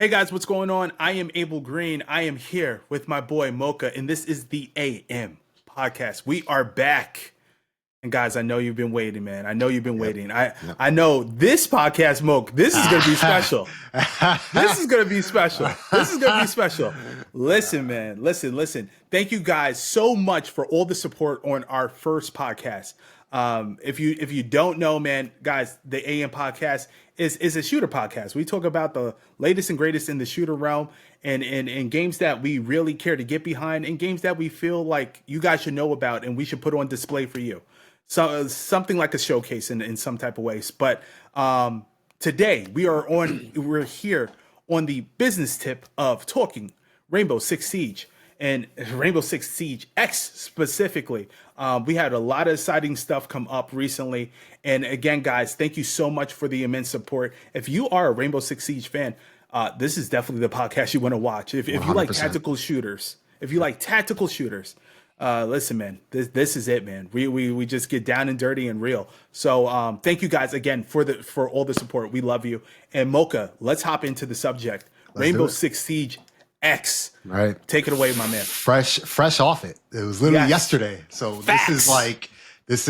Hey guys, what's going on? I am Abel Green. I am here with my boy Mocha, and this is the AM podcast. We are back. And guys, I know you've been waiting, man. I know you've been Yep. waiting. Yep. I know this podcast, Mocha, this is gonna be special. This is gonna be special. This is gonna be special. Listen, man. Listen. Thank you guys so much for all the support on our first podcast. If you don't know, man, guys, the AM podcast is a shooter podcast. We talk about the latest and greatest in the shooter realm and games that we really care to get behind and games that we feel like you guys should know about and we should put on display for you. So something like a showcase in some type of ways. But today we're here on the business tip of talking Rainbow Six Siege and Rainbow Six Siege X specifically. We had a lot of exciting stuff come up recently. And again, guys, thank you so much for the immense support. If you are a Rainbow Six Siege fan, this is definitely the podcast you want to watch. If you like 100%. tactical shooters, listen, man, this is it, man. We just get down and dirty and real. So thank you guys again for all the support. We love you. And Mocha, let's hop into the subject. Let's do Rainbow it. Six Siege X. Right. Take it away, my man. Fresh off it. It was literally Yes. yesterday. So Facts. this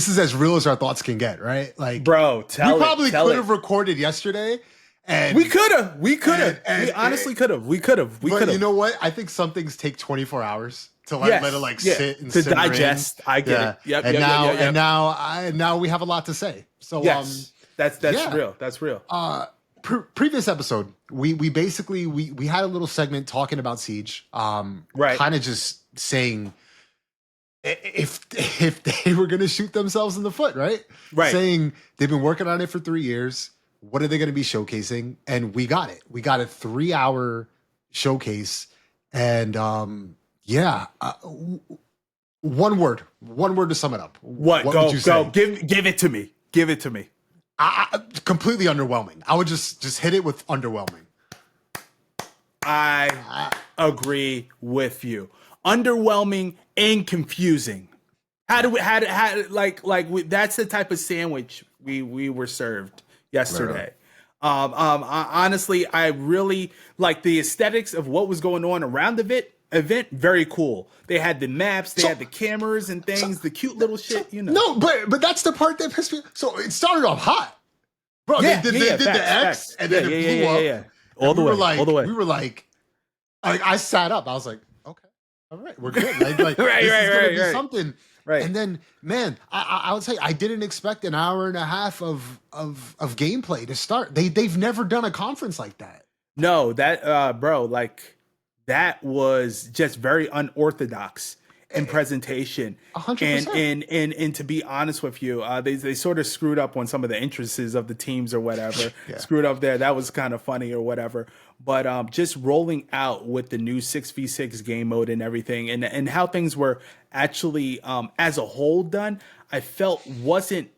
is as real as our thoughts can get, right? Like, Bro, we probably tell could it. have recorded yesterday, and We could have. We and- honestly could have. We could have. but you know what? I think some things take 24 hours to Yes. let it like Yeah. sit and To simmer in. digest. I get it. Yep, And yep, now yep, yep, and now we have a lot to say. So Yes. That's yeah. real. That's real. Previous episode, we basically we had a little segment talking about Siege, Right. kind of just saying if they were going to shoot themselves in the foot, right? Saying they've been working on it for 3 years. What are they going to be showcasing? And we got it. We got a 3-hour showcase, and one word to sum it up. What? What Go. would you say? Give it to me. Give it to me. Completely underwhelming. I would just hit it with underwhelming. I agree with you. Underwhelming and confusing. That's the type of sandwich we were served yesterday. Honestly, I really like the aesthetics of what was going on around the event. Very cool. They had the maps, they had the cameras and things, the cute little shit. No, but that's the part that pissed me. So it started off hot, bro. Yeah, they did the X, and then it blew up. Yeah. And All the way. We were like, I sat up. I was like, okay, all right, we're good. Like Right, this is gonna be right. something. Right. And then, man, I would say I didn't expect an hour and a half of gameplay to start. They've never done a conference like that. No, that bro, like that was just very unorthodox in presentation. 100%. And to be honest with you, they sort of screwed up on some of the entrances of the teams or whatever. Yeah. Screwed up there. That was kind of funny or whatever. But just rolling out with the new 6v6 game mode and everything and how things were actually as a whole done, I felt wasn't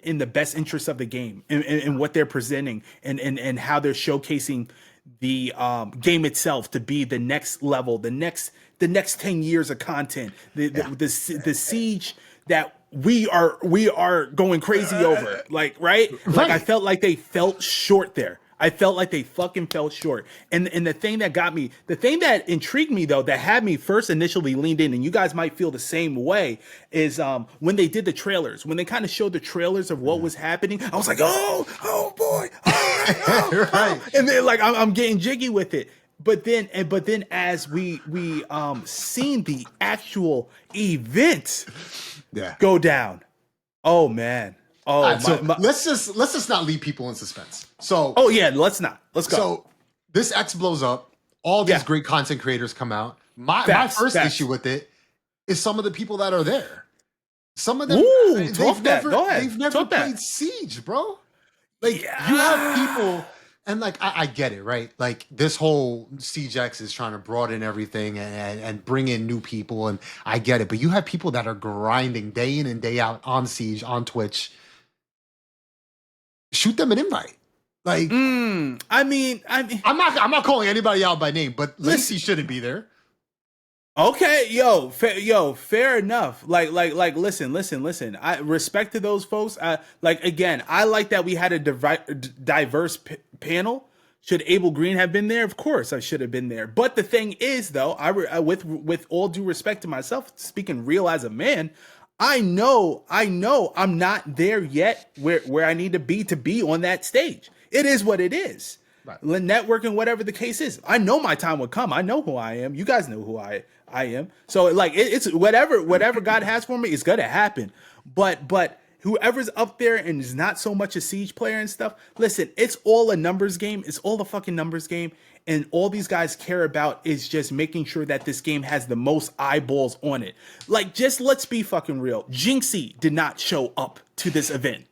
in the best interest of the game and what they're presenting and how they're showcasing the game itself to be the next level, the next 10 years of content, the siege that we are going crazy over, like right? Like I felt like they felt short there. I felt like they fucking fell short. And the thing that intrigued me though, that had me first initially leaned in, and you guys might feel the same way, is when they did the trailers, when they kind of showed the trailers of what was happening, I was like, oh boy, Right. and then like I'm getting jiggy with it. But then as we seen the actual event go down, oh man. Oh, All right, so let's just not leave people in suspense. So let's not. Let's go. So this X blows up. All these great content creators come out. My first issue with it is some of the people that are there. Some of them they've never played Siege, bro. Like you have people, and like I get it, right? Like this whole Siege X is trying to broaden everything and bring in new people, and I get it. But you have people that are grinding day in and day out on Siege on Twitch. Shoot them an invite. Like, I mean, I'm not calling anybody out by name, but Lacey shouldn't be there. Okay, fair enough. Listen. I respect to those folks. Again, I like that we had a diverse panel. Should Abel Green have been there? Of course, I should have been there. But the thing is, though, with all due respect to myself, speaking real as a man, I know, I'm not there yet where I need to be on that stage. It is what it is. Right. Networking, whatever the case is. I know my time would come. I know who I am. You guys know who I am. So it's whatever God has for me is gonna happen. But whoever's up there and is not so much a Siege player and stuff, listen, it's all a numbers game. It's all a fucking numbers game. And all these guys care about is just making sure that this game has the most eyeballs on it. Just let's be fucking real. Jinxie did not show up to this event.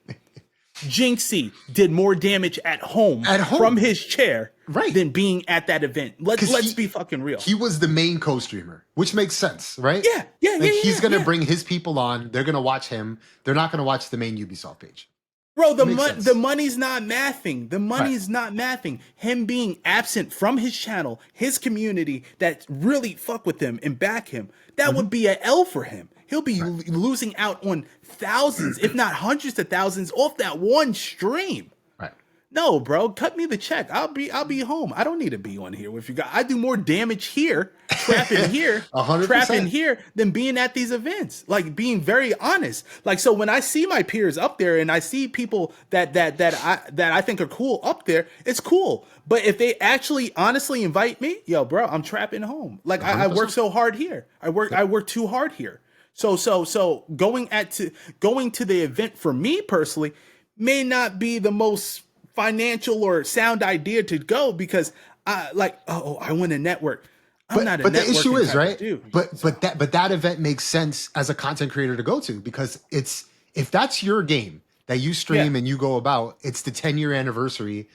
Jinxie did more damage at home from his chair than being at that event. Let's be fucking real. He was the main co-streamer, which makes sense, right? Yeah. He's going to bring his people on. They're going to watch him. They're not going to watch the main Ubisoft page. Bro, the money's not mathing. The money's not mathing. Him being absent from his channel, his community that really fuck with him and back him, that would be an L for him. He'll be losing out on thousands, if not hundreds of thousands, off that one stream. Right. No, bro, cut me the check. I'll be home. I don't need to be on here with you guys. I do more damage here, trapping here, 100%. trapping here, than being at these events. Being very honest. So when I see my peers up there and I see people that I think are cool up there, it's cool. But if they actually honestly invite me, yo, bro, I'm trapping home. I work so hard here. I work too hard here. So going to the event for me personally may not be the most financial or sound idea to go because I want to network. But the issue is, right? But that event makes sense as a content creator to go to because if that's your game that you stream and you go about, it's the 10-year anniversary.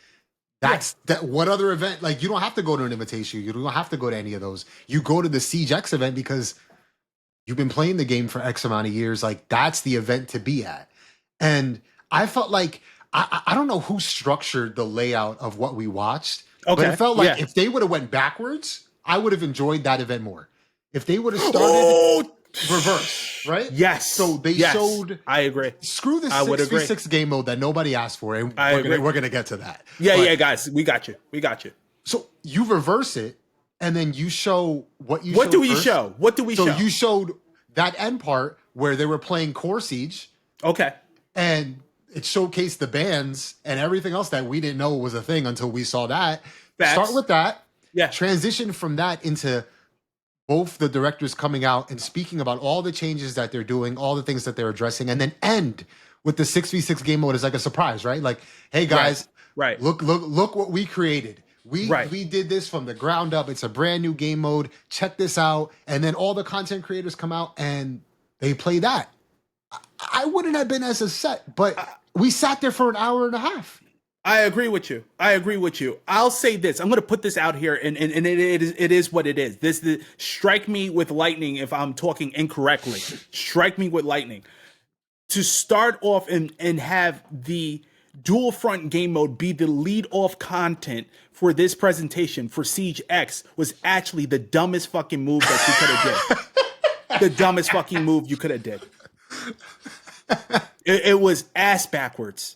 That what other event? You don't have to go to an invitation. You don't have to go to any of those. You go to the siegex event because you've been playing the game for X amount of years. That's the event to be at. And I felt like, I don't know who structured the layout of what we watched, but it felt like if they would have went backwards, I would have enjoyed that event more. If they would have started reverse, right? Yes. So they showed. I agree. Screw this 6v6 game mode that nobody asked for, and we're going to get to that. Yeah, guys. We got you. So you reverse it, and then you show what you What do we first. show? What do we show? So you showed that end part where they were playing Core Siege. Okay. And it showcased the bands and everything else that we didn't know was a thing until we saw that. Facts. Start with that. Yeah. Transition from that into both the directors coming out and speaking about all the changes that they're doing, all the things that they're addressing, and then end with the 6v6 game mode as a surprise, right? Hey guys, right. Look what we created. We did this from the ground up. It's a brand new game mode. Check this out. And then all the content creators come out and they play that. I wouldn't have been as upset, but we sat there for an hour and a half. I agree with you. I'll say this. I'm going to put this out here, and it is what it is. Strike me with lightning if I'm talking incorrectly. Strike me with lightning. To start off and have the dual front game mode be the lead off content for this presentation for siegex was actually the dumbest fucking move that you could have did. The dumbest fucking move you could have did. It was ass backwards.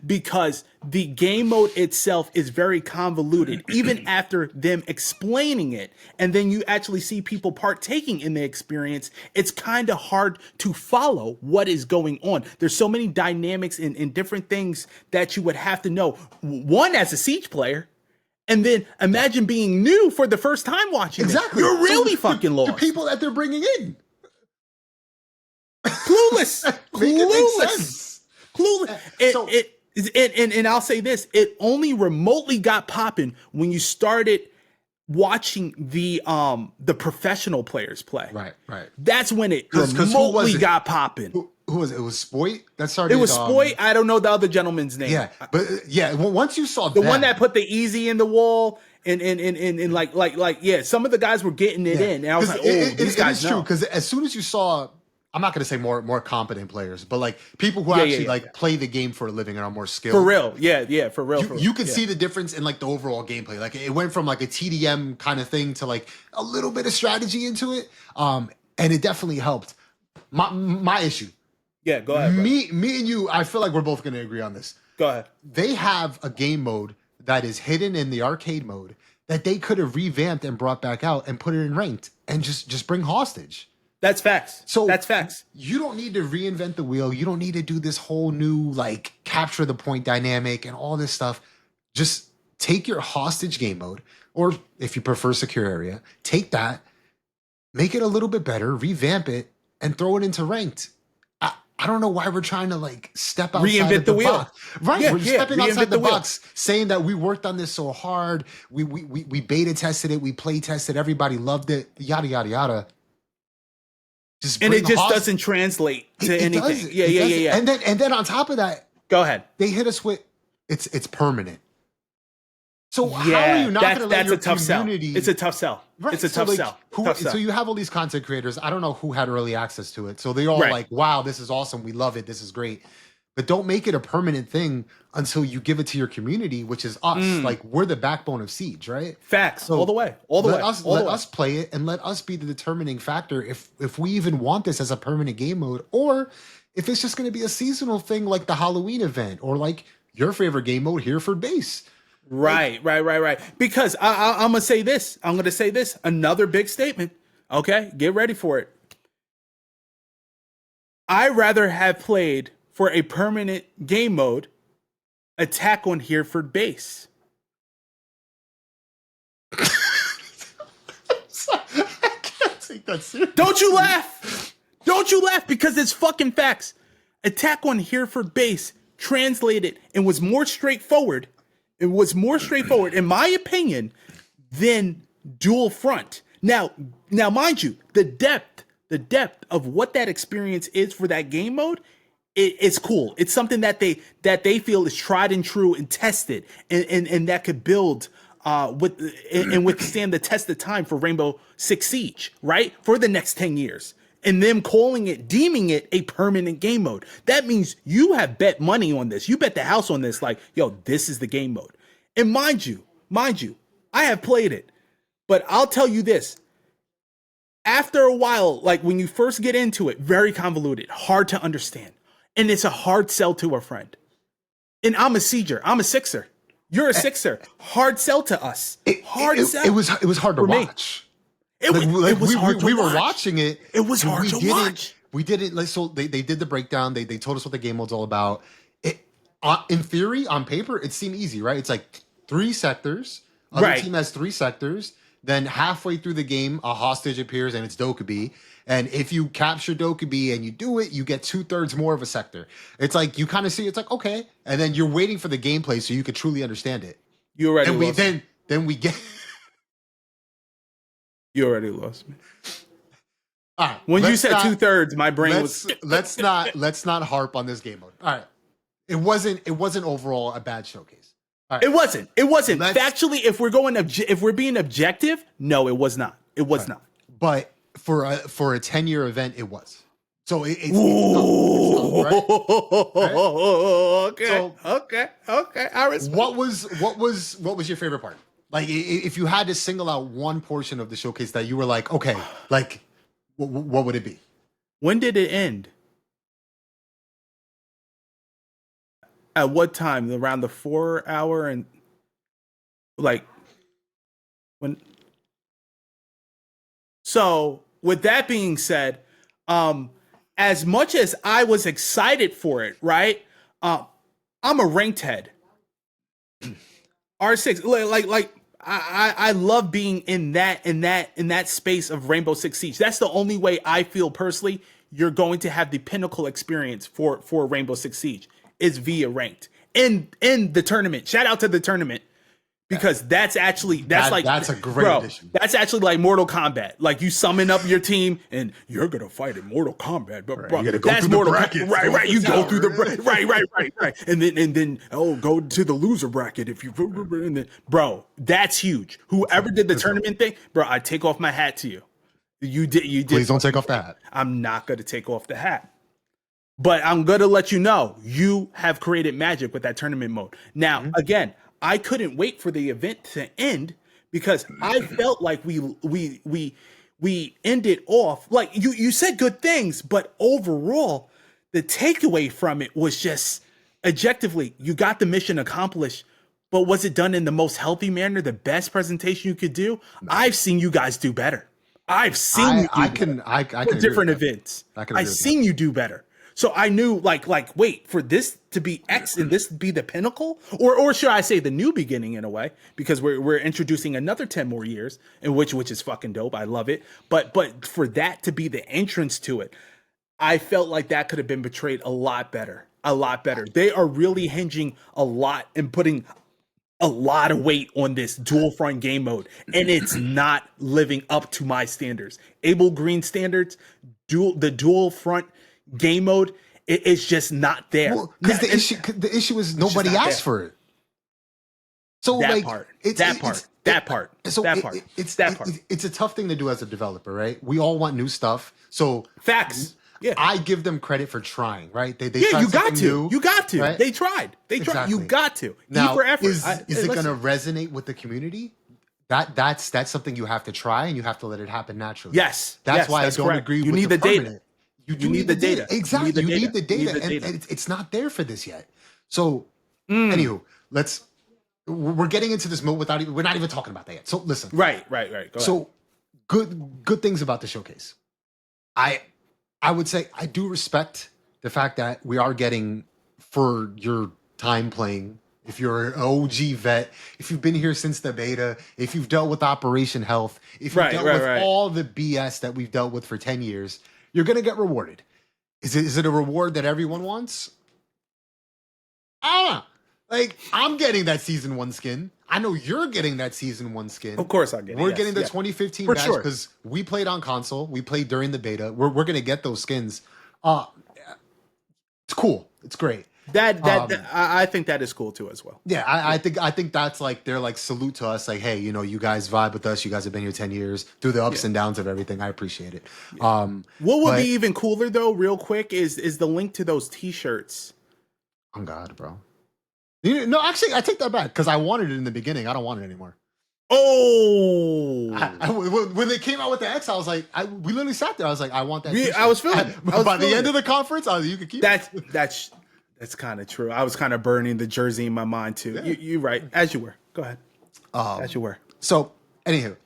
Because the game mode itself is very convoluted, even after them explaining it, and then you actually see people partaking in the experience, it's kind of hard to follow what is going on. There's so many dynamics and different things that you would have to know. One, as a Siege player, and then imagine being new for the first time watching exactly. It. You're really fucking lost. The people that they're bringing in. Clueless. And I'll say this, it only remotely got popping when you started watching the professional players play. Right. That's when it remotely got popping. Who was it? It was Spoit that started. It was Spoit. I don't know the other gentleman's name. Yeah, but once you saw the one that put the easy in the wall and some of the guys were getting it in. And I was like, these guys know. True, because as soon as you saw I'm not going to say more competent players, but like people who actually play the game for a living and are more skilled. For real. Yeah, for real. You can see the difference in like the overall gameplay. Like it went from like a TDM kind of thing to like a little bit of strategy into it. And it definitely helped. My issue. Yeah, go ahead. Me and you, I feel like we're both going to agree on this. Go ahead. They have a game mode that is hidden in the arcade mode that they could have revamped and brought back out and put it in ranked and just bring hostage. That's facts. So that's facts. You don't need to reinvent the wheel. You don't need to do this whole new like capture the point dynamic and all this stuff. Just take your hostage game mode, or if you prefer secure area, take that, make it a little bit better, revamp it, and throw it into ranked. I don't know why we're trying to like step outside reinvent of the wheel. box. Right, we're stepping outside the wheel. box, saying that we worked on this so hard. We beta tested it, we play tested, everybody loved it, yada yada yada. And it just doesn't translate to anything. Yeah. And then on top of that, go ahead. They hit us with it's permanent. So how are you not going to let your community? It's a tough sell. Right. It's a tough sell. So you have all these content creators. I don't know who had early access to it. So they all like, wow, this is awesome. We love it. This is great. But don't make it a permanent thing until you give it to your community, which is us. Like we're the backbone of Siege, right? Facts. So all the way. Let us play it and let us be the determining factor if we even want this as a permanent game mode, or if it's just going to be a seasonal thing like the Halloween event or like your favorite game mode, Hereford Base. Right. Because I'm going to say this. Another big statement. Okay? Get ready for it. I'd rather have played for a permanent game mode Attack on Hereford Base. I can't take that seriously. Don't you laugh. Because it's fucking facts. Attack on Hereford Base translated and was more straightforward. It was more straightforward, in my opinion, than Dual Front. Now, mind you, the depth of what that experience is for that game mode, it's cool. It's something that they feel is tried and true and tested, and that could build and withstand the test of time for Rainbow Six Siege, right? For the next 10 years. And them deeming it a permanent game mode. That means you have bet money on this. You bet the house on this. Like, yo, this is the game mode. And mind you, I have played it. But I'll tell you this. After a while, like when you first get into it, very convoluted, hard to understand. And it's a hard sell to a friend. And I'm a Sieger. I'm a Sixer. You're a Sixer. Hard sell to us. Sell. It was hard to watch. We were watching it. It was hard to watch. We didn't like, so they did the breakdown. They told us what the game mode's all about. In theory, on paper, it seemed easy, right? It's like 3 sectors. Other team has 3 sectors. Then halfway through the game, a hostage appears and it's Dokkaebi. And if you capture Dokkaebi and you do it, you get 2/3 more of a sector. It's like you kind of see, it's like, okay. And then you're waiting for the gameplay so you could truly understand it. You already lost me. Then we get... You already lost me. All right. When you said 2/3, my brain was... Let's not harp on this game mode. All right. It wasn't overall a bad showcase. Right. It wasn't. Factually, if we're being objective, no, it was not. It was not. But for a 10-year event, it was. So it's tough, right? Okay. I respect. What was your favorite part? Like, if you had to single out one portion of the showcase that you were like, okay, like, what would it be? When did it end? At what time? Around the 4 hour and like when. So with that being said, as much as I was excited for it, right? I'm a ranked head. R6, like I love being in that space of Rainbow Six Siege. That's the only way I feel personally you're going to have the pinnacle experience for Rainbow Six Siege. Is via ranked in the tournament. Shout out to the tournament because that's a great addition. That's actually like Mortal Kombat. Like you summon up your team and you're gonna fight in Mortal Kombat, but bro, that's Mortal Kombat. Right. You go through the right. And then go to the loser bracket if you. And then, bro, that's huge. Whoever did the tournament thing, bro, I take off my hat to you. You did. You did. Please don't take off the hat. I'm not going to take off the hat. But I'm going to let you know, you have created magic with that tournament mode. Now, again, I couldn't wait for the event to end because I felt like we ended off like you said good things, but overall, the takeaway from it was just objectively, you got the mission accomplished. But was it done in the most healthy manner, the best presentation you could do? No. I've seen you guys do better. I've seen I can different events. I've seen you do better. So I knew like wait, for this to be X and this to be the pinnacle, or should I say the new beginning in a way, because we're introducing another 10 more years, in which is fucking dope. I love it. But for that to be the entrance to it, I felt like that could have been portrayed a lot better. A lot better. They are really hinging a lot and putting a lot of weight on this dual front game mode, and it's not living up to my standards. Abel Green standards, the dual front game mode, it's just not there. Because the issue is nobody asked for it. So that part. It's that part. It's a tough thing to do as a developer, right? We all want new stuff. So facts. Yeah, I give them credit for trying, right? They you got to. New, you got to. Right? They tried. Exactly. You got to. Now, E for effort. Is it going to resonate with the community? That's something you have to try, and you have to let it happen naturally. Yes. That's why I don't agree with the data. You need the data. Exactly. You need the data. And it's not there for this yet. So, anywho, we're getting into this mode we're not even talking about that yet. So listen. Right. Go ahead. Good things about the showcase. I would say I do respect the fact that we are getting, for your time playing, if you're an OG vet, if you've been here since the beta, if you've dealt with Operation Health, if you've dealt with all the BS that we've dealt with for 10 years, you're going to get rewarded. Is it a reward that everyone wants? I don't know. Like, I'm getting that Season 1 skin. I know you're getting that Season 1 skin. Of course I get it. We're getting the 2015 badge because we played on console. We played during the beta. We're going to get those skins. It's cool. It's great. I think that is cool too as well. Yeah, I think that's like they're like salute to us. Like, hey, you guys vibe with us. You guys have been here 10 years through the ups and downs of everything. I appreciate it. Yeah. What would be even cooler though, real quick, is the link to those T-shirts. Oh God, bro. No, actually, I take that back because I wanted it in the beginning. I don't want it anymore. Oh, when they came out with the X, I was like, we literally sat there. I was like, I want that. I was feeling it. By the end of the conference, I was like, you could keep it. That's kind of true. I was kind of burning the jersey in my mind too. Yeah. You're right. As you were. Go ahead. As you were. So, anywho,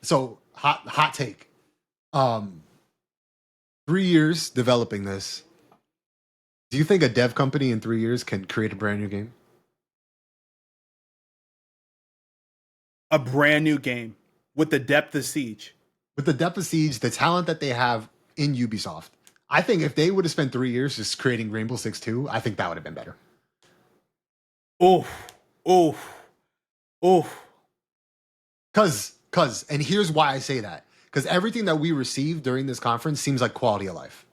hot take. 3 years developing this. Do you think a dev company in 3 years can create a brand new game? A brand new game with the depth of Siege. With the depth of Siege, the talent that they have in Ubisoft. I think if they would have spent 3 years just creating Rainbow Six 2, I think that would have been better. Cause, and here's why I say that. Because everything that we received during this conference seems like quality of life.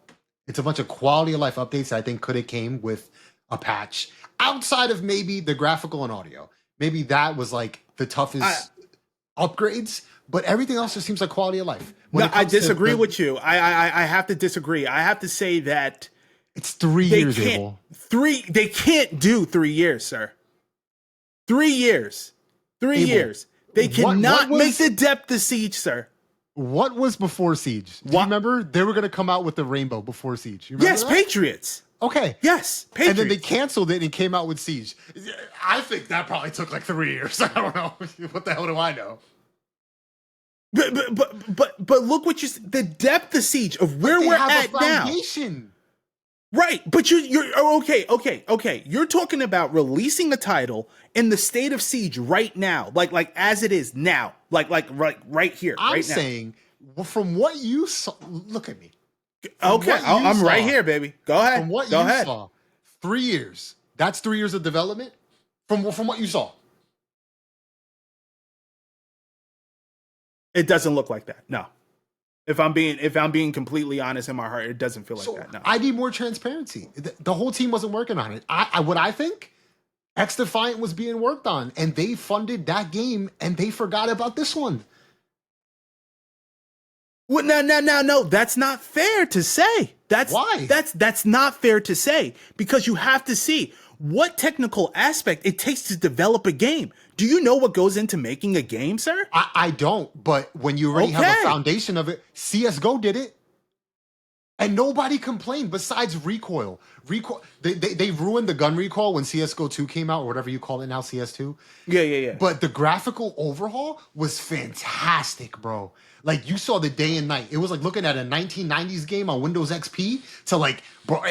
It's a bunch of quality of life updates that I think could have came with a patch. Outside of maybe the graphical and audio. Maybe that was like the toughest upgrades. But everything else just seems like quality of life. I disagree with you. I have to disagree. I have to say that it's 3 years, Abel. They can't do 3 years, sir. 3 years. 3 years. They cannot make the depth of Siege, sir. What was before Siege? Do you remember? They were going to come out with the Rainbow before Siege. You remember that? Patriots. Okay. Yes, Patriots. And then they canceled it and came out with Siege. I think that probably took like 3 years. I don't know. What the hell do I know? But look what the depth of Siege of where we're at now. Right, but you're okay. You're talking about releasing a title in the state of Siege right now, like as it is now, like right here. I'm saying, from what you saw, look at me. Okay, I'm right here, baby. Go ahead. From what you saw, 3 years. That's 3 years of development. From what you saw. It doesn't look like that. No. If I'm being completely honest in my heart, it doesn't feel like that. No. I need more transparency. The whole team wasn't working on it. What I think, X Defiant was being worked on, and they funded that game, and they forgot about this one. Well, no. That's not fair to say. Why? That's not fair to say, because you have to see what technical aspect it takes to develop a game. Do you know what goes into making a game, sir? I don't, but when you already have a foundation of it, CSGO did it. And nobody complained besides Recoil. They ruined the gun recoil when CSGO 2 came out, or whatever you call it now, CS2. Yeah. But the graphical overhaul was fantastic, bro. Like, you saw the day and night. It was like looking at a 1990s game on Windows XP to like, bro,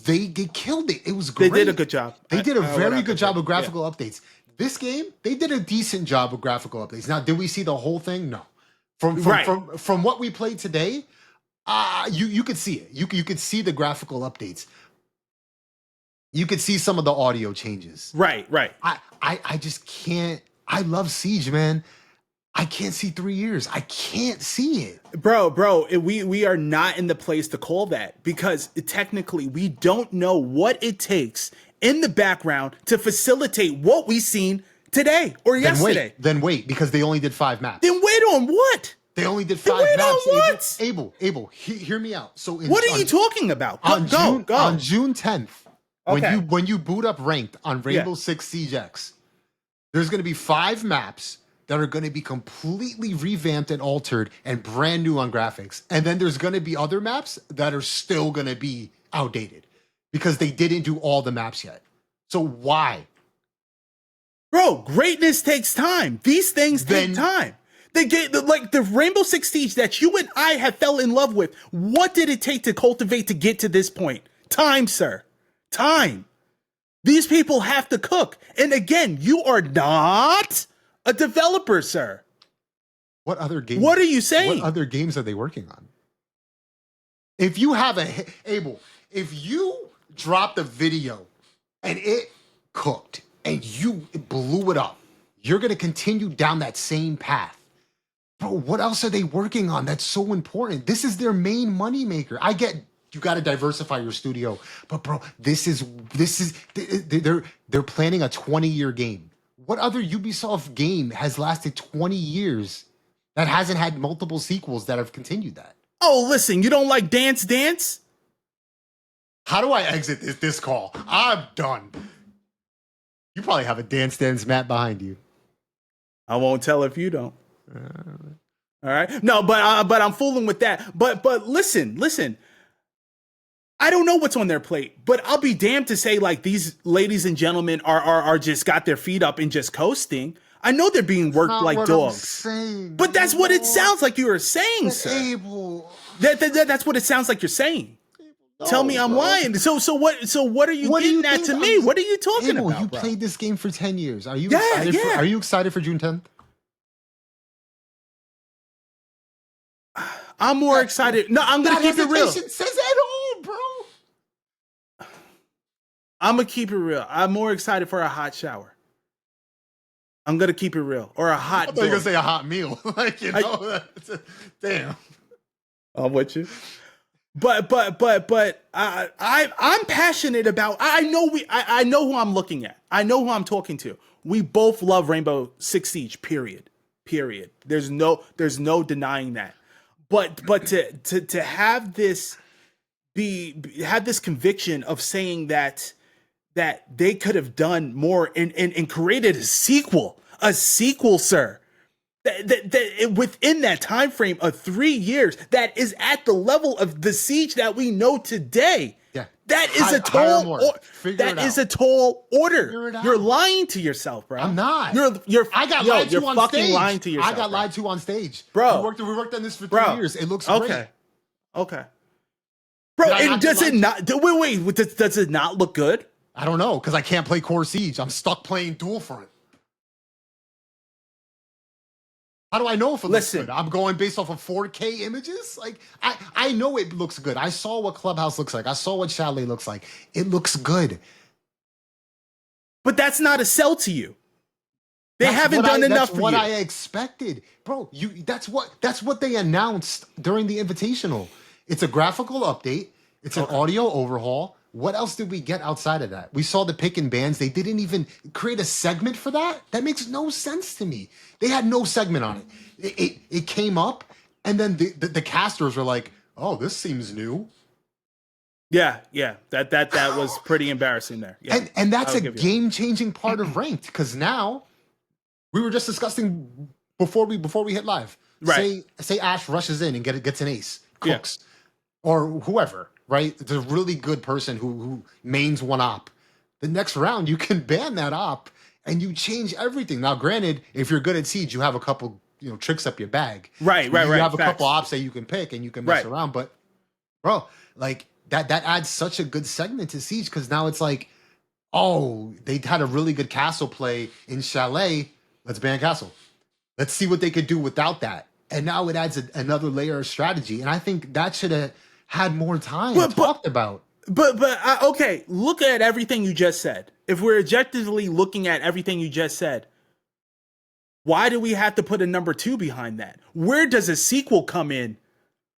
they killed it. It was great. They did a good job. They did a very good job of graphical updates. This game, they did a decent job of graphical updates. Now, did we see the whole thing? No. From what we played today, you could see it. You could see the graphical updates. You could see some of the audio changes. Right. I just can't. I love Siege, man. I can't see 3 years. I can't see it. Bro, we are not in the place to call that, because technically we don't know what it takes in the background to facilitate what we've seen today or yesterday. Then wait, because they only did 5 maps. Then wait on what? They only did 5 maps. Abel, hear me out. So what are you talking about? On June 10th, when you boot up ranked on Rainbow Six siegex, there's going to be 5 maps that are going to be completely revamped and altered and brand new on graphics. And then there's going to be other maps that are still going to be outdated because they didn't do all the maps yet. So why? Bro, greatness takes time. These things take time. They get like the Rainbow Six Siege that you and I have fell in love with. What did it take to cultivate to get to this point? Time, sir. Time. These people have to cook. And again, you are not a developer, sir. What other games? What are you saying? What other games are they working on? If you have Abel, if you dropped a video and it cooked and you blew it up, you're going to continue down that same path. Bro, what else are they working on that's so important? This is their main moneymaker. I get you got to diversify your studio, but bro, this is they're planning a 20-year game. What other Ubisoft game has lasted 20 years that hasn't had multiple sequels that have continued that? Oh, listen, you don't like Dance Dance? How do I exit this call? I'm done. You probably have a Dance Dance mat behind you. I won't tell if you don't. All right. No, but I'm fooling with that. But listen. I don't know what's on their plate, but I'll be damned to say like these ladies and gentlemen are just got their feet up and just coasting. I know they're being worked like dogs, but that's what it sounds like you are saying, sir. Abel. That's what it sounds like you're saying. No, tell me I'm lying. So what are you getting at to me? What are you talking about? You played this game for 10 years. Are you excited are you excited for June 10th? I'm more excited. No, I'm going to keep it real. Says it all, bro. I'm going to keep it real. I'm more excited for a hot shower. I'm going to keep it real. Or a hot I thought you were going to say a hot meal. Like, you know, damn. I'm with you. But I'm passionate about, I know who I'm looking at. I know who I'm talking to. We both love Rainbow Six Siege, period. There's no denying that. But to have this have this conviction of saying that they could have done more and created a sequel, sir. That within that time frame of 3 years, that is at the level of the Siege that we know today. Yeah, that is a tall order. You're lying to yourself, bro. I'm not. I got lied to on stage. Lying to yourself. I got lied to on stage, bro. We worked on this for 3 years. It looks great. Okay, bro. And does it not? Wait. Does it not look good? I don't know because I can't play Core Siege. I'm stuck playing Dual Front. How do I know if it looks good? I'm going based off of 4K images? Like, I know it looks good. I saw what Clubhouse looks like. I saw what Chalet looks like. It looks good. But that's not a sell to you. They haven't done enough for you. That's what I expected. Bro, that's what they announced during the Invitational. It's a graphical update. It's an audio overhaul. What else did we get outside of that? We saw the pick and bans. They didn't even create a segment for that. That makes no sense to me. They had no segment on it. It came up. And then the casters were like, "Oh, this seems new." Yeah, that was pretty embarrassing there. Yeah, and that's a game-changing part of ranked, because now we were just discussing before we hit live. Right. Say Ash rushes in and gets an ace, cooks, or whoever. Right, it's a really good person who mains one op. The next round, you can ban that op and you change everything. Now, granted, if you're good at Siege, you have a couple tricks up your bag. Right. You have a couple ops that you can pick and you can mess around. But bro, like that adds such a good segment to Siege, because now it's like, oh, they had a really good castle play in Chalet. Let's ban castle. Let's see what they could do without that. And now it adds another layer of strategy. And I think that should have had more time talked about. But okay, look at everything you just said. If we're objectively looking at everything you just said, why do we have to put a number 2 behind that? Where does a sequel come in?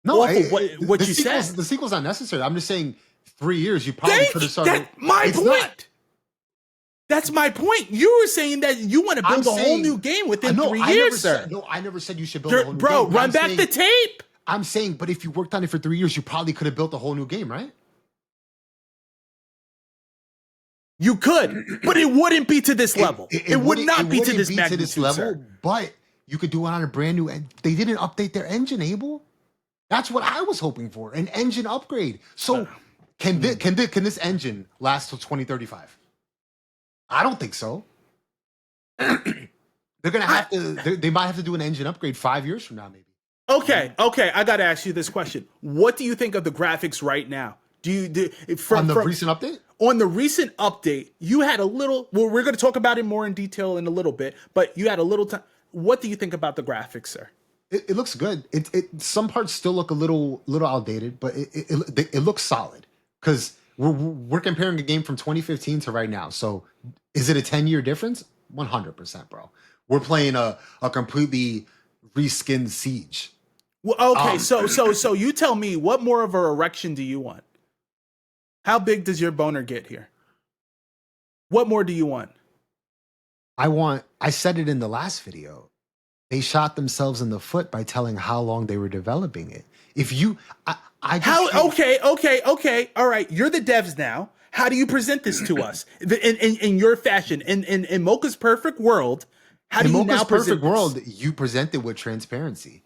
No, what you said. The sequel's not necessary. I'm just saying 3 years, you probably could have started. My point. That's my point. You were saying that you want to build a whole new game within 3 years, sir. I never said you should build a whole new game. Bro, run back the tape. I'm saying, but if you worked on it for 3 years, you probably could have built a whole new game, right? You could, but it wouldn't be to this level. It would not be to this magnitude, level, sir. But you could do it on a brand new. They didn't update their engine, Abel. That's what I was hoping for, an engine upgrade. So can this engine last till 2035? I don't think so. They're gonna have to. They might have to do an engine upgrade 5 years from now, maybe. Okay. I got to ask you this question. What do you think of the graphics right now? On the recent update? On the recent update, you had a little. Well, we're going to talk about it more in detail in a little bit, but you had a little time. What do you think about the graphics, sir? It looks good. Some parts still look a little outdated, but it looks solid, because we're comparing a game from 2015 to right now. So is it a 10-year difference? 100%, bro. We're playing a completely reskinned Siege. Well, okay, so you tell me, what more of an erection do you want? How big does your boner get here? What more do you want? I said it in the last video. They shot themselves in the foot by telling how long they were developing it. If you, okay. All right, you're the devs now. How do you present this to us in your fashion? In Mocha's perfect world, how do you now present this? In Mocha's perfect world, you present it with transparency.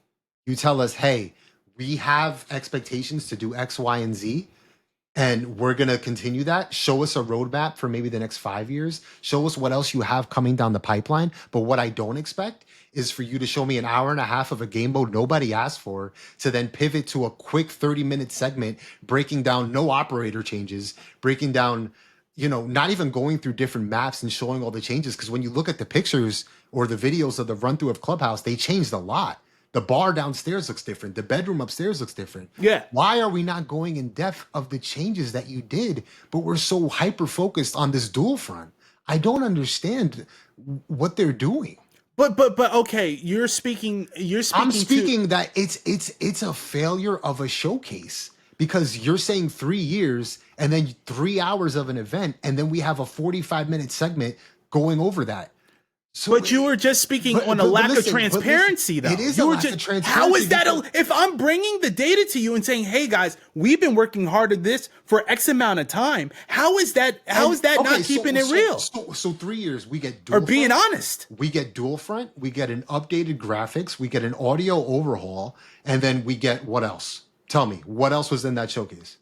You tell us, hey, we have expectations to do X, Y, and Z, and we're going to continue that. Show us a roadmap for maybe the next 5 years. Show us what else you have coming down the pipeline. But what I don't expect is for you to show me an hour and a half of a game mode nobody asked for, to then pivot to a quick 30-minute segment breaking down no operator changes, breaking down, not even going through different maps and showing all the changes. Because when you look at the pictures or the videos of the run-through of Clubhouse, they changed a lot. The bar downstairs looks different. The bedroom upstairs looks different. Yeah. Why are we not going in depth of the changes that you did, but we're so hyper-focused on this dual front? I don't understand what they're doing. But okay, you're speaking. I'm speaking that it's a failure of a showcase, because you're saying 3 years and then 3 hours of an event, and then we have a 45-minute segment going over that. So, but you were just speaking on a lack of transparency, though. It is a lack of transparency. How is that? If I'm bringing the data to you and saying, "Hey guys, we've been working hard at this for X amount of time," how is that? How is that not keeping it real? So 3 years, we get dual or being honest. We get dual front. We get an updated graphics. We get an audio overhaul, and then we get what else? Tell me, what else was in that showcase?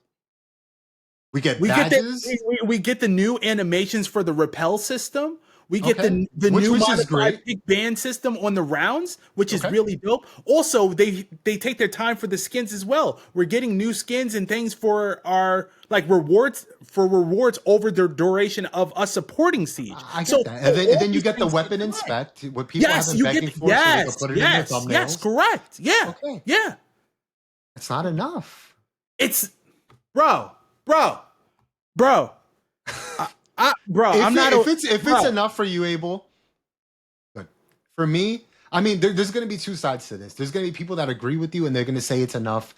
We get badges. We get the new animations for the rappel system. We get the new modified big band system on the rounds, which is really dope. Also, they take their time for the skins as well. We're getting new skins and things for our rewards over the duration of us supporting Siege. I get that. And then you get the weapon inspect, what people have been begging for, so they can put it in their thumbnails. Yes, correct. Yeah. Okay. Yeah. It's not enough. It's bro. If it's enough for you, Abel, good. For me, I mean, there's going to be two sides to this. There's going to be people that agree with you and they're going to say it's enough.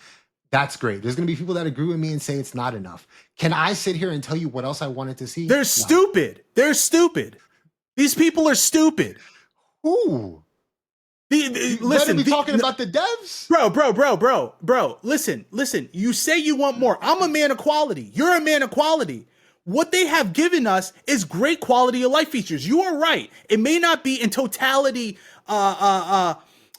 That's great. There's going to be people that agree with me and say it's not enough. Can I sit here and tell you what else I wanted to see? They're stupid. They're stupid. These people are stupid. Who? The better be talking about the devs, bro. Listen. You say you want more. I'm a man of quality. You're a man of quality. What they have given us is great quality of life features. You are right. It may not be in totality,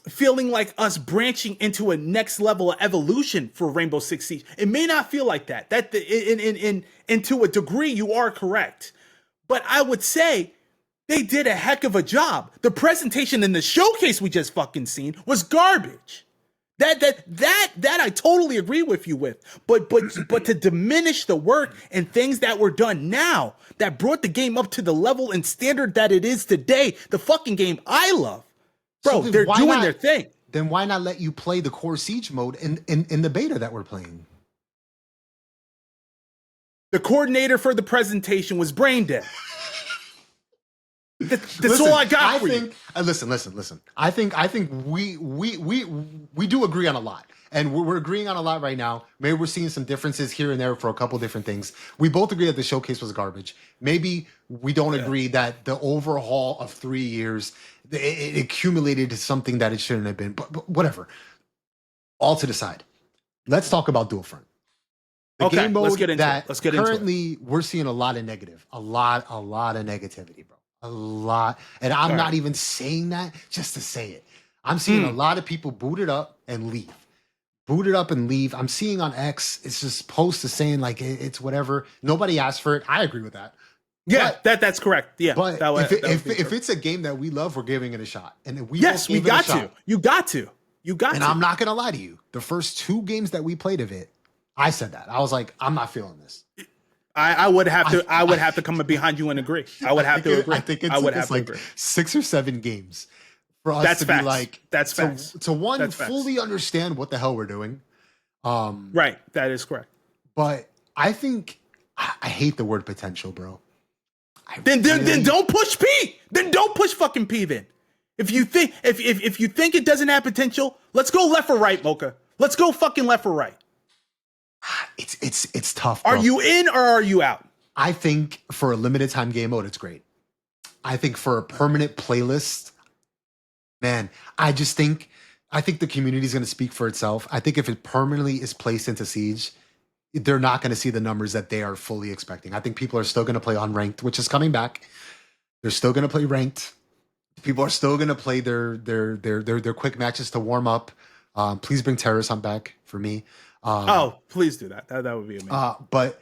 feeling like us branching into a next level of evolution for Rainbow Six Siege. It may not feel like that. To a degree, you are correct. But I would say they did a heck of a job. The presentation in the showcase we just fucking seen was garbage. That I totally agree with you with. But to diminish the work and things that were done now that brought the game up to the level and standard that it is today, the fucking game I love. Bro, so they're doing their thing. Then why not let you play the core Siege mode in the beta that we're playing? The coordinator for the presentation was brain dead. That's all I got for you. Listen. I think we do agree on a lot. And we're agreeing on a lot right now. Maybe we're seeing some differences here and there for a couple different things. We both agree that the showcase was garbage. Maybe we don't agree that the overhaul of 3 years, it accumulated to something that it shouldn't have been. But whatever. All to the side. Let's talk about Dual Front. The game mode let's get into it. Currently, we're seeing a lot of negative. A lot of negativity, bro. A lot. And I'm not even saying that just to say it. I'm seeing a lot of people boot it up and leave. I'm seeing on X, it's just posts saying like it's whatever. Nobody asked for it. I agree with that. Yeah, that's correct. Yeah. But if it's a game that we love, we're giving it a shot. And we got to. You got to. And I'm not gonna lie to you. The first 2 games that we played of it, I said that. I was like, I'm not feeling this. I would have to come behind you and agree. I would have to agree. I think it's like 6 or 7 games for us to be like, that's facts. To fully understand what the hell we're doing. Right, that is correct. But I think I hate the word potential, bro. Then don't push P. Then don't push fucking P. Then, if you think it doesn't have potential, let's go left or right, Mocha. Let's go fucking left or right. It's tough, bro. Are you in or are you out? I think for a limited time game mode, it's great. I think for a permanent playlist, man, I think the community is going to speak for itself. I think if it permanently is placed into Siege, they're not going to see the numbers that they are fully expecting. I think people are still going to play unranked, which is coming back. They're still going to play ranked. People are still going to play their quick matches to warm up. Please bring Terrace Hunt back for me. Please do that. That would be amazing. But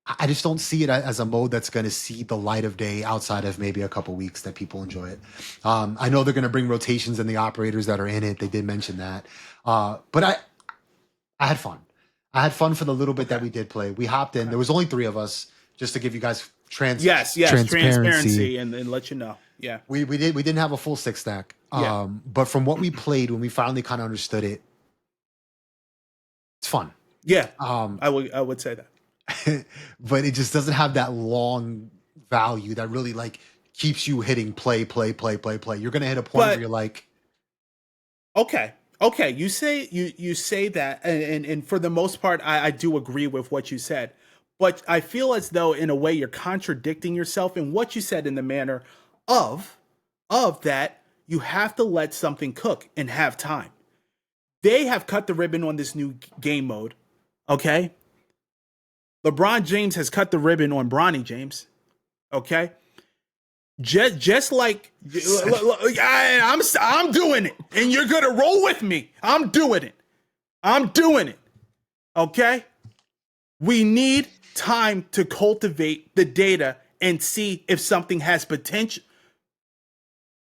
I just don't see it as a mode that's going to see the light of day outside of maybe a couple weeks that people enjoy it. I know they're going to bring rotations in the operators that are in it. They did mention that. But I had fun. I had fun for the little bit that we did play. We hopped in. There was only 3 of us, just to give you guys transparency and let you know. Yeah, we didn't have a full 6 stack. But from what we played, when we finally kind of understood it, it's fun. Yeah, I would say that. But it just doesn't have that long value that really like keeps you hitting play. You're gonna hit a point where you're like, okay. You say that, and for the most part, I do agree with what you said. But I feel as though, in a way, you're contradicting yourself in what you said in the manner of that you have to let something cook and have time. They have cut the ribbon on this new game mode, okay? LeBron James has cut the ribbon on Bronny James, okay? Just like I'm doing it, and you're gonna roll with me. I'm doing it, okay? We need time to cultivate the data and see if something has potential,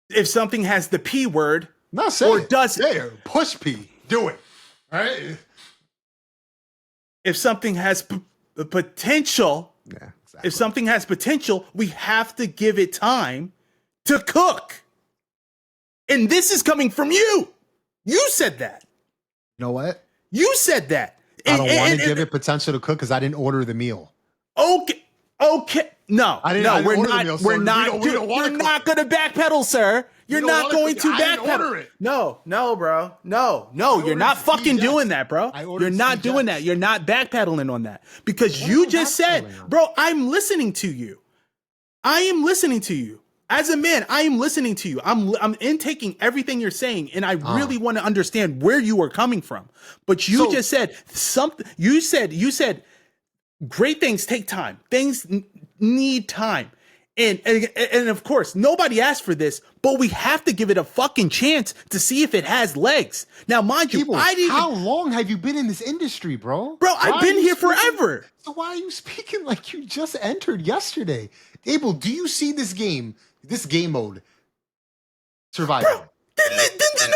if something has the P word, or does it. Push P. Do it. All right. If something has potential, exactly. If something has potential, we have to give it time to cook. And this is coming from you. You said that. You know what? You said that. I don't want to give it potential to cook because I didn't order the meal. Okay. No, we're not going to backpedal, sir. You're not going to backpedal. No, bro. No, you're not fucking doing that, bro. You're not doing that. You're not backpedaling on that because you just said, bro, I'm listening to you. I am listening to you. as a man, I am listening to you. I'm intaking everything you're saying, and I really want to understand where you are coming from. But you just said something. You said great things take time. Things need time. And of course, nobody asked for this, but we have to give it a fucking chance to see if it has legs. Now, mind you, how long have you been in this industry, bro? Bro, I've been here forever. So why are you speaking like you just entered yesterday? Abel, do you see this game mode surviving? Bro, then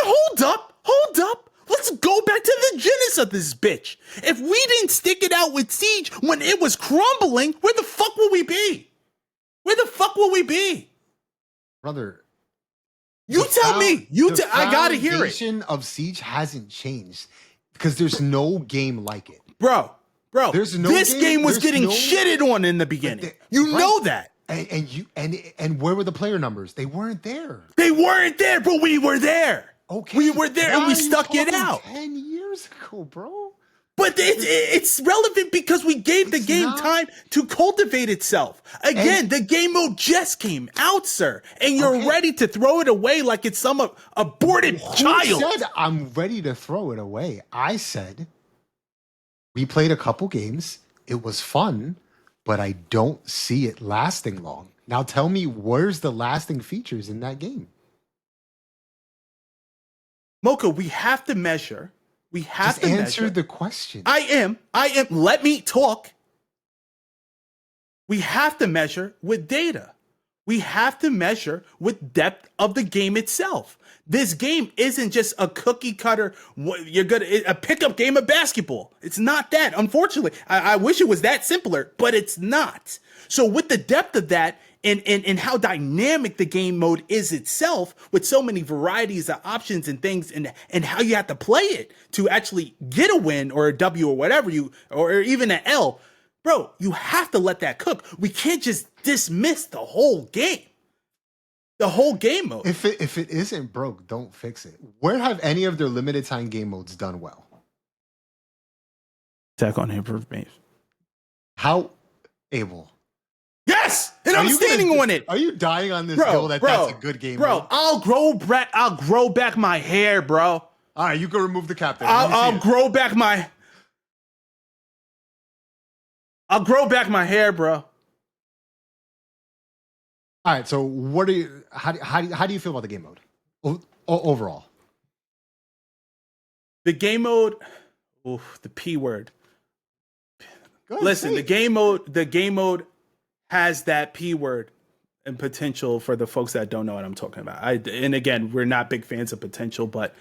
hold up. Let's go back to the genesis of this bitch. If we didn't stick it out with Siege when it was crumbling, where the fuck will we be? Where the fuck will we be? Brother, you tell me. I gotta hear it. The foundation of Siege hasn't changed because there's no game like it. Bro, this game was getting shitted on in the beginning. You know that. And where were the player numbers? They weren't there. They weren't there, but we were there. Okay. We were there and we stuck it out. 10 years ago, bro. But it's relevant because we gave the game time to cultivate itself. Again, the game mode just came out, sir. And you're ready to throw it away like it's some aborted child. Who said I'm ready to throw it away? I said we played a couple games. It was fun, but I don't see it lasting long. Now tell me, where's the lasting features in that game? Mocha, we have to measure. We have to answer the question. I am. Let me talk. We have to measure with data. We have to measure with depth of the game itself. This game isn't just a cookie cutter. A pickup game of basketball. It's not that. Unfortunately, I wish it was that simpler, but it's not. So with the depth of that, and how dynamic the game mode is itself, with so many varieties of options and things, and how you have to play it to actually get a win or a W or whatever or even an L, bro, you have to let that cook. We can't just dismiss the whole game. The whole game mode. If it isn't broke, don't fix it. Where have any of their limited time game modes done well? Attack on Improved Base. How able? Yes, and I'm standing on it. Are you dying on this hill that's a good game? Bro, I'll grow back my hair, bro. All right, you can remove the cap. I'll grow back my hair, bro. All right, so how do you feel about the game mode overall? The game mode, the P word. Listen, the game mode has that P word and potential for the folks that don't know what I'm talking about. And again, we're not big fans of potential, but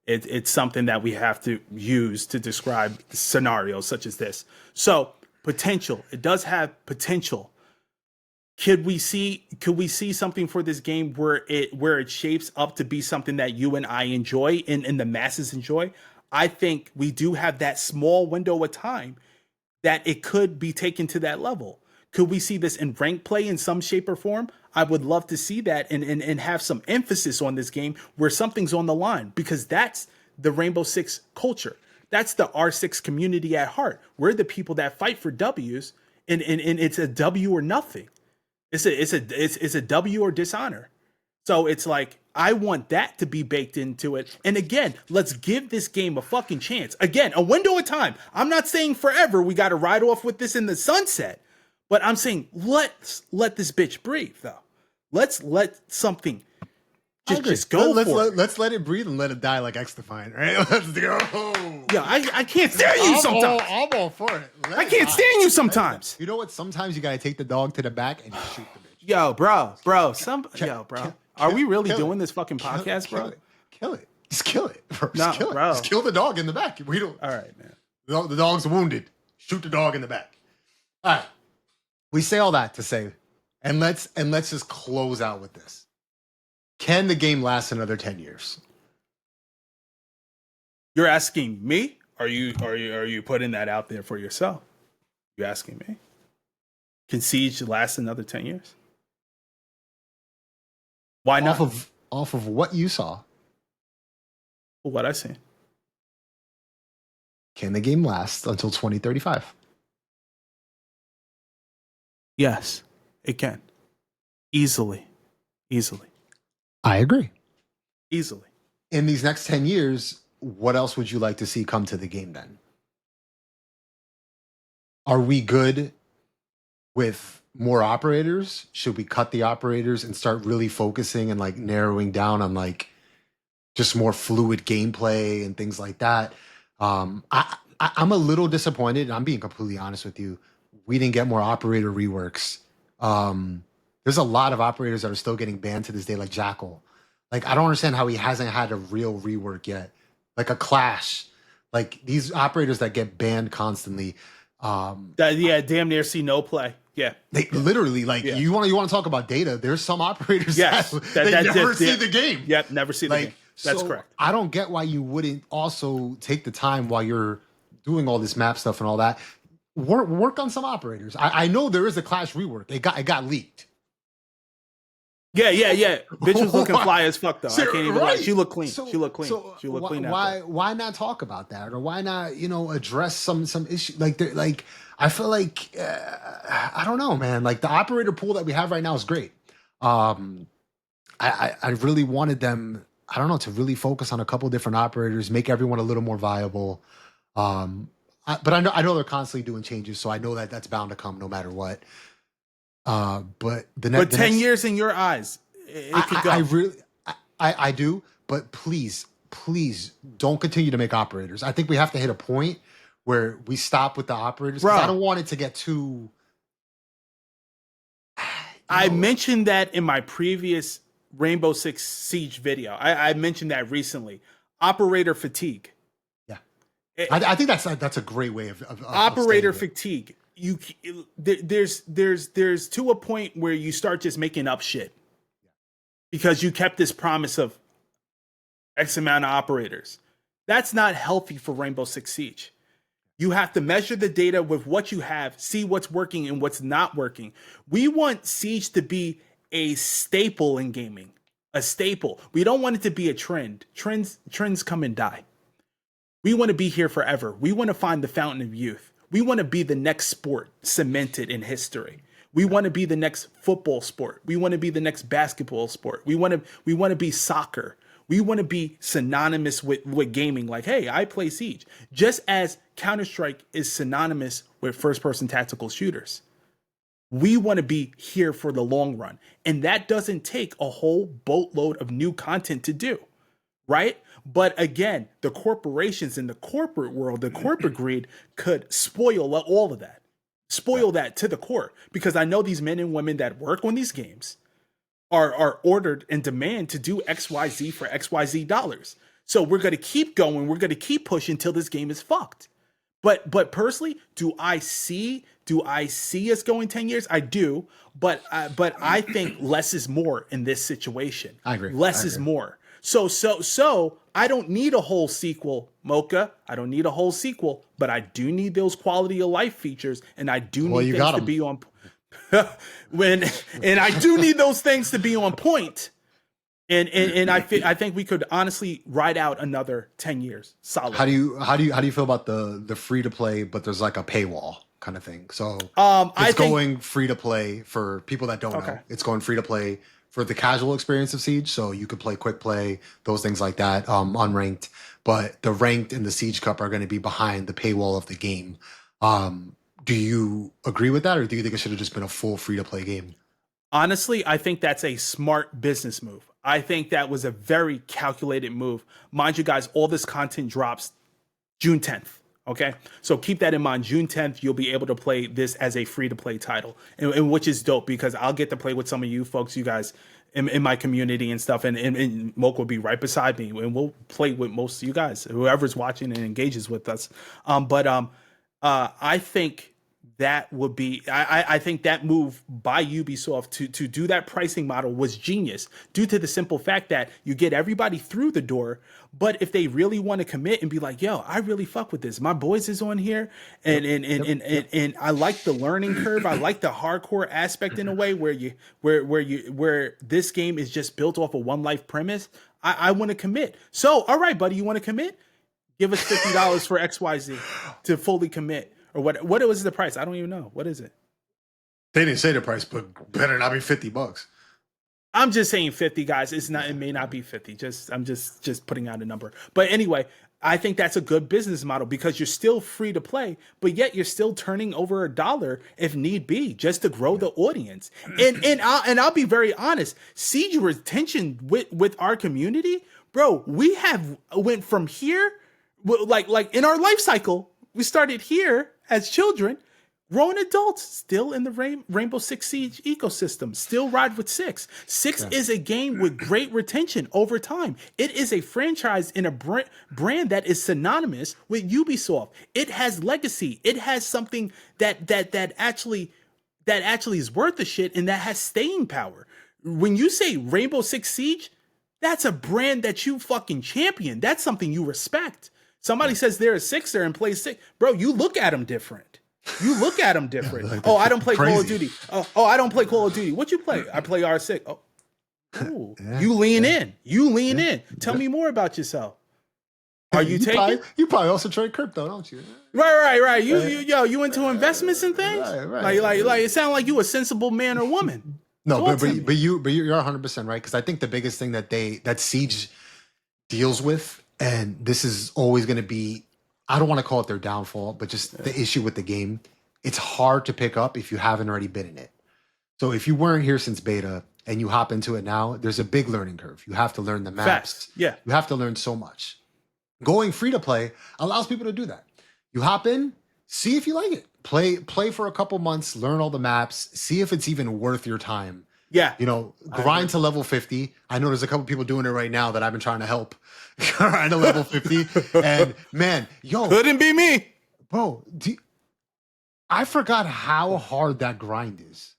it's something that we have to use to describe scenarios such as this. So potential, it does have potential. Could we see something for this game where it shapes up to be something that you and I enjoy and the masses enjoy? I think we do have that small window of time that it could be taken to that level. Could we see this in rank play in some shape or form? I would love to see that and have some emphasis on this game where something's on the line, because that's the Rainbow Six culture. That's the R6 community at heart. We're the people that fight for W's, and it's a W or nothing. It's a W or dishonor. So it's like, I want that to be baked into it. And again, let's give this game a fucking chance. Again, a window of time. I'm not saying forever. We got to ride off with this in the sunset. But I'm saying, let's let this bitch breathe, though. Let's let something just go. Let's let it breathe and let it die like X-Defiant, right? Let's go. Yeah, I can't stand you sometimes. I'm all for it. I can't stand you sometimes. You know what? Sometimes you gotta take the dog to the back and shoot the bitch. Yo, bro. Are we really doing this fucking podcast, bro? Kill it. Just kill it. Bro. Just kill it. Bro. Just kill the dog in the back. We don't. All right, man. The dog's wounded. Shoot the dog in the back. All right. We say all that to say, and let's just close out with this. Can the game last another 10 years? You're asking me? Are you putting that out there for yourself? You asking me? Can Siege last another 10 years? Why not? Off of what you saw. What I see. Can the game last until 2035? Yes, it can. Easily. Easily. I agree. Easily. In these next 10 years, what else would you like to see come to the game then? Are we good with more operators? Should we cut the operators and start really focusing and like narrowing down on like just more fluid gameplay and things like that? I'm a little disappointed, and I'm being completely honest with you. We didn't get more operator reworks. There's a lot of operators that are still getting banned to this day, like Jackal. Like, I don't understand how he hasn't had a real rework yet. Like a Clash. Like, these operators that get banned constantly. Damn near see no play. Yeah. They literally, like, you want to talk about data, there's some operators that never see the game. Yep, never see the game. That's correct. I don't get why you wouldn't also take the time while you're doing all this map stuff and all that. Work on some operators. I know there is a Clash rework. It got leaked. Yeah. Bitch was looking fly as fuck though. I can't even lie. She looked clean. She looked clean. She looked clean. Why not talk about that, or why not address some issue like I feel like I don't know, man. Like the operator pool that we have right now is great. I really wanted them, I don't know, to really focus on a couple different operators, make everyone a little more viable. But I know they're constantly doing changes, so I know that that's bound to come no matter what. But 10 years in your eyes, it could go. I do, but please don't continue to make operators. I think we have to hit a point where we stop with the operators. I don't want it to get too. I mentioned that in my previous Rainbow Six Siege video. I mentioned that recently. Operator fatigue. Yeah, I think that's a great way of operator fatigue. There's to a point where you start just making up shit because you kept this promise of X amount of operators. That's not healthy for Rainbow Six Siege. You have to measure the data with what you have, see what's working and what's not working. We want Siege to be a staple in gaming, a staple. We don't want it to be a trend. Trends come and die. We want to be here forever. We want to find the fountain of youth. We want to be the next sport cemented in history. We want to be the next football sport. We want to be the next basketball sport. We want to be soccer. We want to be synonymous with gaming. Like, hey, I play Siege. Just as Counter-Strike is synonymous with first-person tactical shooters. We want to be here for the long run. And that doesn't take a whole boatload of new content to do, right? But again, the corporations in the corporate world, the corporate greed could spoil all of that. Spoil that to the core. Because I know these men and women that work on these games are ordered and demand to do XYZ for XYZ dollars. So we're going to keep going. We're going to keep pushing until this game is fucked. But personally, do I see us going 10 years? I do. But I think less is more in this situation. I agree. Less is more. So I don't need a whole sequel, Mocha. I don't need a whole sequel, but I do need those quality of life features, and I do need things to be on. And I do need those things to be on point. And I think we could honestly ride out another 10 years solid. How do you feel about the free to play, but there's like a paywall kind of thing? So it's going free to play for people that don't know. It's going free to play for the casual experience of Siege, so you could play quick play, those things like that, unranked. But the ranked and the Siege Cup are going to be behind the paywall of the game. Do you agree with that, or do you think it should have just been a full free-to-play game? Honestly, I think that's a smart business move. I think that was a very calculated move. Mind you guys, all this content drops June 10th. Okay, so keep that in mind. June 10th, you'll be able to play this as a free-to-play title, and which is dope because I'll get to play with some of you folks, you guys in my community and stuff, and Moke will be right beside me, and we'll play with most of you guys, whoever's watching and engages with us. I think that would be, I think that move by Ubisoft to do that pricing model was genius due to the simple fact that you get everybody through the door. But if they really want to commit and be like, yo, I really fuck with this. My boys is on here and I like the learning curve. I like the hardcore aspect in a way where this game is just built off a one life premise. I want to commit. So, all right, buddy, you want to commit? Give us $50 for XYZ to fully commit. Or what was the price? I don't even know. What is it? They didn't say the price, but better not be $50. I'm just saying 50, guys. It's not. It may not be 50. I'm just putting out a number. But anyway, I think that's a good business model because you're still free to play, but yet you're still turning over $1 if need be, just to grow the audience. And I'll be very honest. Siege retention with our community, bro. We have went from here, like in our life cycle. We started here as children. Grown adults still in the Rainbow Six Siege ecosystem, still ride with Six. Six is a game with great retention over time. It is a franchise in a brand that is synonymous with Ubisoft. It has legacy. It has something that actually is worth the shit and that has staying power. When you say Rainbow Six Siege, that's a brand that you fucking champion. That's something you respect. Somebody says they're a Sixer and plays Six. Bro, you look at them different. You look at them different. Like, I don't play Call of Duty. I don't play Call of Duty. What you play? I play R6. Oh, cool. You lean in. You lean in. Tell me more about yourself. Are you taking? You probably also trade crypto, don't you? Right. You into investments and things? Right. Like it sounds like you a sensible man or woman. No, but you're 100% right, because I think the biggest thing that Siege deals with, and this is always going to be, I don't want to call it their downfall, but just the issue with the game. It's hard to pick up if you haven't already been in it. So if you weren't here since beta and you hop into it now, there's a big learning curve. You have to learn the maps. Facts. Yeah. You have to learn so much. Going free to play allows people to do that. You hop in, see if you like it. Play for a couple months, learn all the maps, see if it's even worth your time. Yeah. Grind to level 50. I know there's a couple people doing it right now that I've been trying to help. Grind to level 50. And man, couldn't be me. Bro, I forgot how hard that grind is.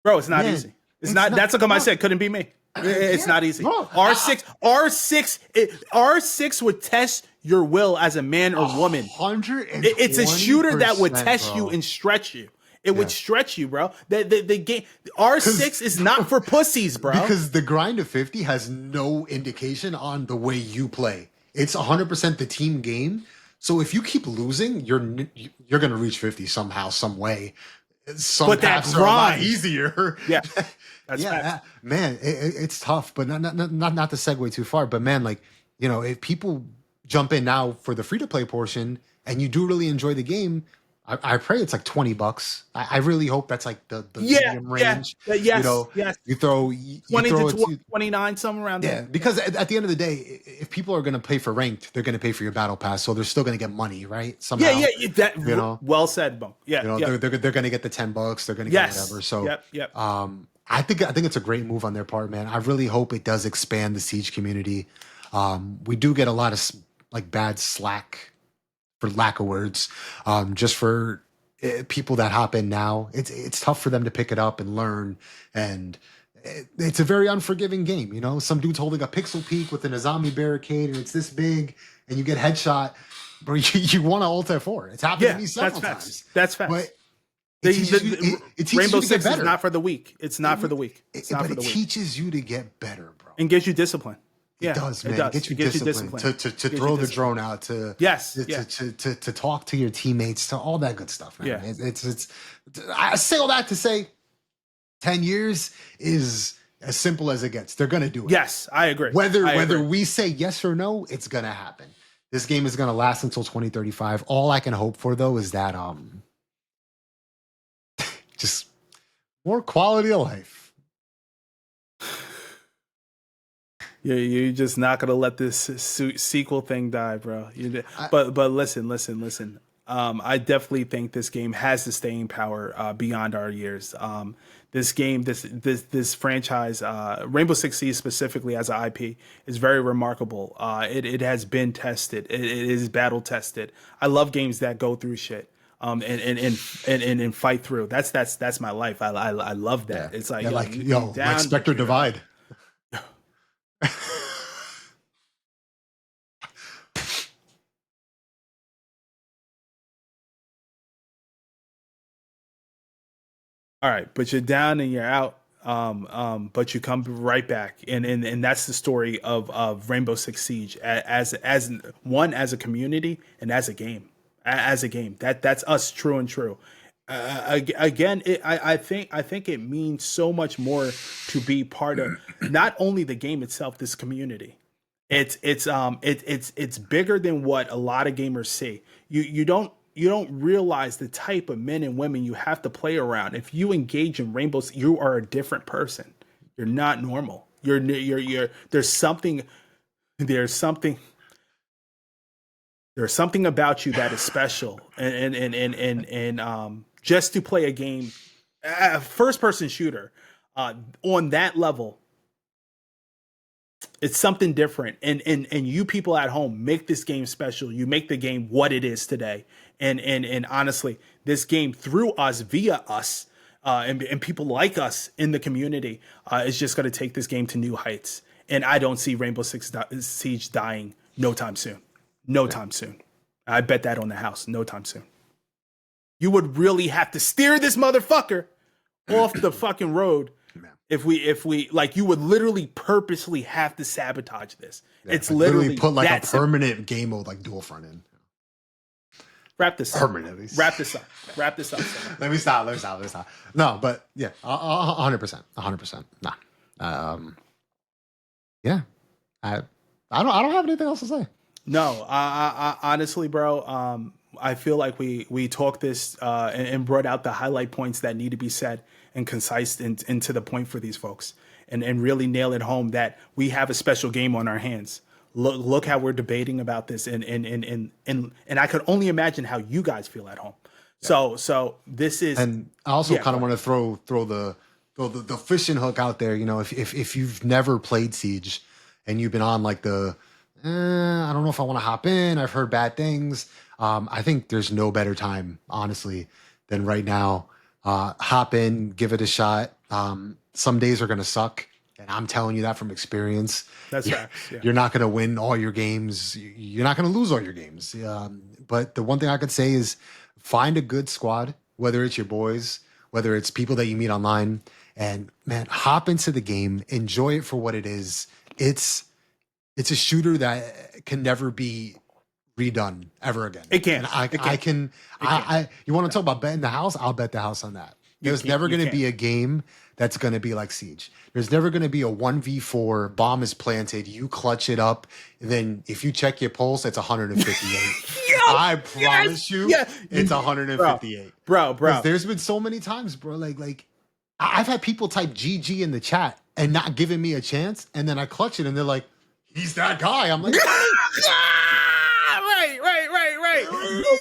Bro, it's not easy. It's not. That's how come I said couldn't be me. It's not easy. Bro, R6 would test your will as a man or woman. It's a shooter that would test you and stretch you. It would stretch you, bro. The game R6 is not for pussies, bro. Because the grind of 50 has no indication on the way you play. It's 100% the team game. So if you keep losing, you're gonna reach 50 somehow, some way. But that's a lot easier. Yeah, that's man. It's tough, but not to segue too far. But man, if people jump in now for the free to play portion and you do really enjoy the game, I pray it's like $20. I really hope that's like the medium range. Yes. You throw 20 to 29, somewhere around there. Yeah, because at the end of the day, if people are going to pay for ranked, they're going to pay for your battle pass, so they're still going to get money, right? Somehow. Yeah. Well said, Bunk. Yeah, they're going to get the $10. They're going to get whatever. So, I think it's a great move on their part, man. I really hope it does expand the Siege community. We do get a lot of bad slack, for lack of words, just for people that hop in now. It's tough for them to pick it up and learn, and it's a very unforgiving game. Some dude's holding a pixel peak within a zombie barricade, and it's this big, and you get headshot, bro. You want to ult F4. It's happened to me several times. That's facts. But Rainbow Six is not for the weak. It's not for the weak. It teaches you to get better, bro, and gives you discipline. It does, man. It gets you discipline. To throw the drone out, to talk to your teammates, to all that good stuff, man. Yeah. It's I say all that to say 10 years is as simple as it gets. They're gonna do it. Yes, I agree. Whether we say yes or no, it's gonna happen. This game is gonna last until 2035. All I can hope for though is that just more quality of life. Yeah, you're just not gonna let this sequel thing die, bro. But listen. I definitely think this game has the staying power beyond our years. This game, this franchise, Rainbow Six Siege specifically as an IP, is very remarkable. It has been tested. It is battle tested. I love games that go through shit. And fight through. That's my life. I love that. It's like like Spectre Divide. All right, but you're down and you're out. But you come right back, and that's the story of Rainbow Six Siege as a community and as a game. That's us, true and true. Again, I think it means so much more to be part of not only the game itself, this community. It's bigger than what a lot of gamers see. You don't realize the type of men and women you have to play around. If you engage in rainbows, you are a different person. You're not normal. You're there's something about you that is special, and just to play a game, a first person shooter, on that level, it's something different. And you people at home make this game special. You make the game what it is today. And honestly, this game through us, via us, and people like us in the community, is just going to take this game to new heights. And I don't see Rainbow Six Siege dying no time soon. No time soon. I bet that on the house. No time soon. You would really have to steer this motherfucker off the fucking road if we like. You would literally purposely have to sabotage this. Yeah, it's literally put like a permanent game mode like dual front end. Wrap this up. Permanently. Wrap this up. Let me stop. No, but yeah, 100%. Nah. Yeah. I don't have anything else to say. No, I honestly, bro, I feel like we talked this and brought out the highlight points that need to be said and concise and to the point for these folks, and really nail it home that we have a special game on our hands. Look how we're debating about this, and I could only imagine how you guys feel at home. Yeah. So this is, and I also kind of want to throw the fishing hook out there. You know, if you've never played Siege and you've been on like I don't know if I want to hop in, I've heard bad things. I think there's no better time, honestly, than right now. Hop in, give it a shot. Some days are going to suck, and I'm telling you that from experience. That's facts. Yeah. You're not going to win all your games. You're not going to lose all your games. But the one thing I could say is find a good squad, whether it's your boys, whether it's people that you meet online, and man, hop into the game, enjoy it for what it is. It's a shooter that can never be redone ever again. It can't. You want to talk about betting the house? I'll bet the house on that. There's never going to be a game that's going to be like Siege. There's never going to be a 1v4, bomb is planted, you clutch it up, then if you check your pulse, it's 158. I promise you, it's 158. Bro. There's been so many times, bro. Like I've had people type GG in the chat and not giving me a chance, and then I clutch it, and they're like, he's that guy. I'm like, right.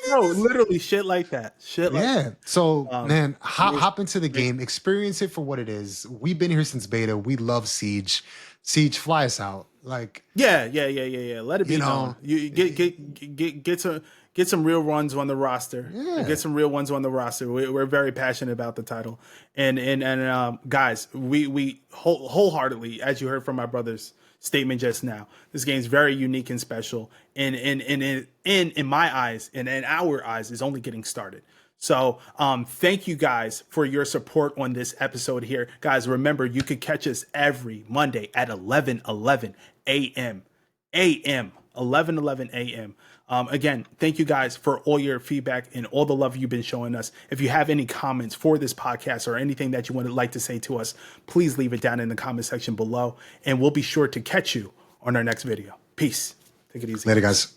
No, literally shit like that. So, man, hop into the game, experience it for what it is. We've been here since beta. We love Siege. Siege, fly us out. Like, yeah. Let it be known. You get some real runs on the roster. Yeah. Get some real ones on the roster. We're very passionate about the title, and guys, we wholeheartedly, as you heard from my brother's statement just now, this game's very unique and special, and in my eyes and in our eyes is only getting started. So thank you guys for your support on this episode here. Guys, remember, you could catch us every Monday at 11:11 a.m. 11:11 a.m. Again, thank you guys for all your feedback and all the love you've been showing us. If you have any comments for this podcast or anything that you would like to say to us, please leave it down in the comment section below, and we'll be sure to catch you on our next video. Peace. Take it easy. Later, guys.